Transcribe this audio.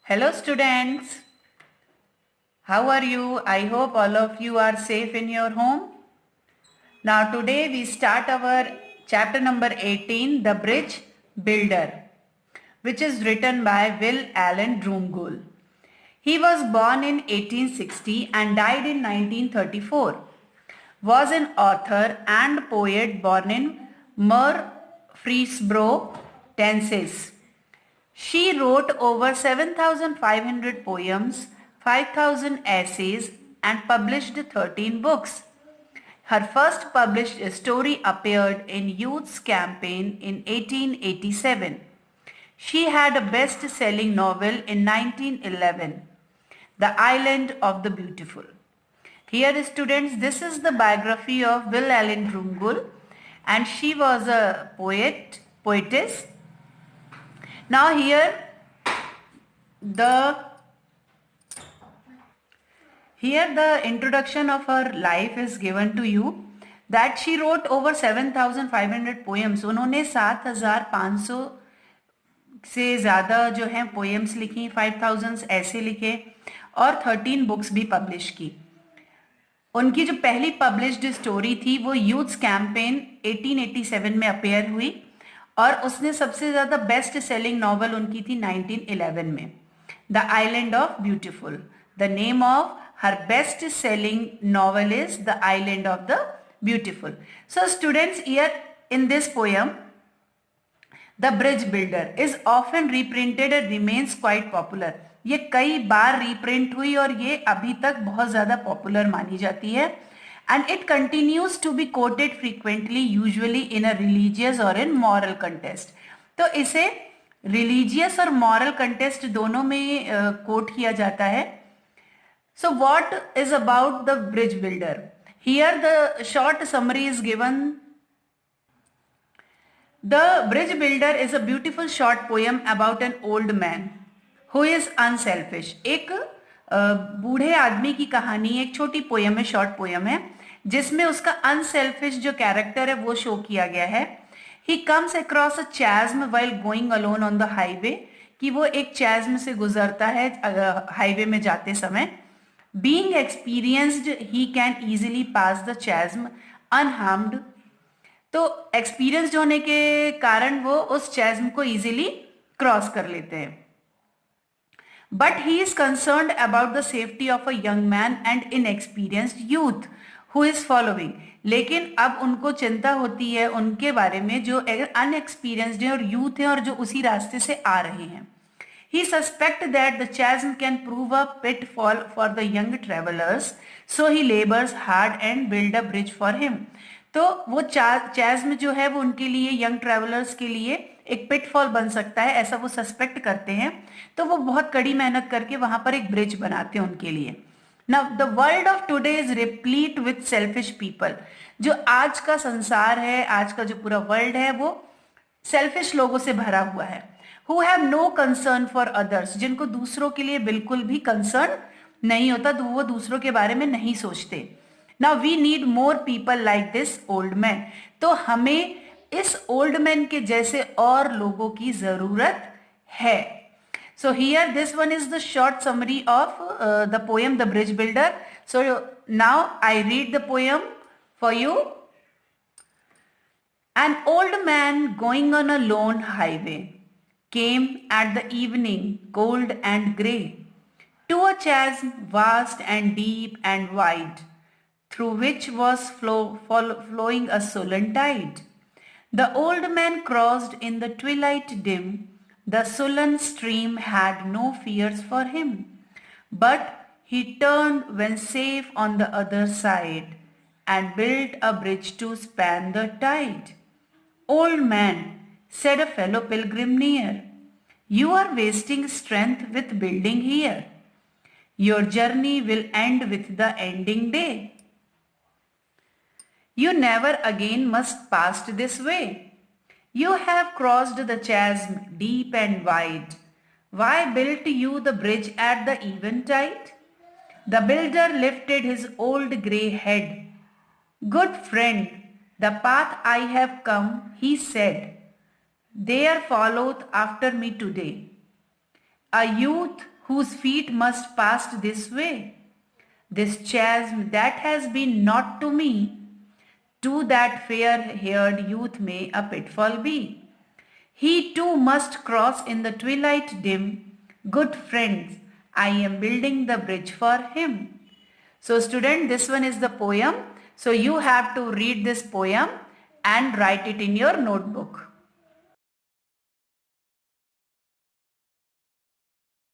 Hello students, how are you? I hope all of you are safe in your home. Now today we start our chapter number 18, The Bridge Builder, which is written by Will Allen Drumgoole. He was born in 1860 and died in 1934. Was an author and poet born in Murfreesboro, Tennessee. She wrote over 7,500 poems, 5,000 essays, and published 13 books. Her first published story appeared in Youth's Campaign in 1887. She had a best-selling novel in 1911, The Island of the Beautiful. Here, students, this is the biography of Will Allen Drumgoole, and she was a poetess. Now the here the introduction of her life is given to you that she wrote over 7,500 poems. उन्होंने 7,500 से ज़्यादा जो है poems लिखी, 5,000 ऐसे लिखे और 13 books भी पब्लिश की. उनकी जो पहली पब्लिश्ड स्टोरी थी वो यूथ्स कैंपेन 1887 में अपेयर हुई और उसने सबसे ज़्यादा बेस्ट सेलिंग नॉवल उनकी थी 1911 में, the island of beautiful. The name of her best selling novel is The Island of the Beautiful. So students, here in this poem, The Bridge Builder is often reprinted and remains quite popular. ये कई बार reprint हुई और ये अभी तक बहुत ज़्यादा popular मानी जाती है. And it continues to be quoted frequently, usually in a religious or in moral contest. तो इसे religious और moral contest दोनों में कोट किया जाता है. So what is about the bridge builder? Here the short summary is given. The bridge builder is a beautiful short poem about an old man who is unselfish. एक बूढ़े आदमी की कहानी, एक छोटी पोयम है, शॉर्ट पोयम है, जिसमें उसका अनसेल्फिश जो कैरेक्टर है वो शो किया गया है. He comes across a chasm while going alone on the highway, कि वो एक चैज्म से गुजरता है हाईवे में जाते समय. Being experienced, he can easily pass the chasm unharmed. तो experienced होने के कारण वो उस chasm को easily cross कर लेते हैं. But he is concerned about the safety of a young man and inexperienced youth who is following. लेकिन अब उनको चिंता होती है उनके बारे में जो अनएक्सपीरियंस्ड है और यूथ है और जो उसी रास्ते से आ रहे हैं. He suspects that the chasm can prove a pitfall for the young travelers, so he labors hard and build a bridge for him. तो वो चैज्म जो है वो उनके लिए, यंग ट्रेवलर्स के लिए एक पिटफॉल बन सकता है, ऐसा वो सस्पेक्ट करते हैं. तो वो बहुत कड़ी मेहनत करके वहां पर एक ब्रिज बनाते हैं उनके लिए. Now the world of today is replete with selfish people. जो आज का संसार है, आज का जो पूरा वर्ल्ड है वो सेल्फिश लोगों से भरा हुआ है. Who have no concern for others, जिनको दूसरों के लिए बिल्कुल भी कंसर्न नहीं होता, तो वो दूसरों के बारे में नहीं सोचते. Now we need more people like this old man. तो हमें इस ओल्ड मैन के जैसे और लोगों की जरूरत है. So here this one is the short summary of the poem The Bridge Builder. So now I read the poem for you. An old man going on a lone highway came at the evening, cold and grey, to a chasm vast and deep and wide, through which was flowing a sullen tide. The old man crossed in the twilight dim. The sullen stream had no fears for him, but he turned when safe on the other side, and built a bridge to span the tide. Old man, said a fellow pilgrim near, you are wasting strength with building here. Your journey will end with the ending day. You never again must pass this way. You have crossed the chasm deep and wide. Why built you the bridge at the eventide? The builder lifted his old grey head. Good friend, the path I have come, he said, there followeth after me today a youth whose feet must pass this way. This chasm that has been not to me, to that fair-haired youth may a pitfall be. He too must cross in the twilight dim. Good friends, I am building the bridge for him. So student, this one is the poem. So you have to read this poem and write it in your notebook.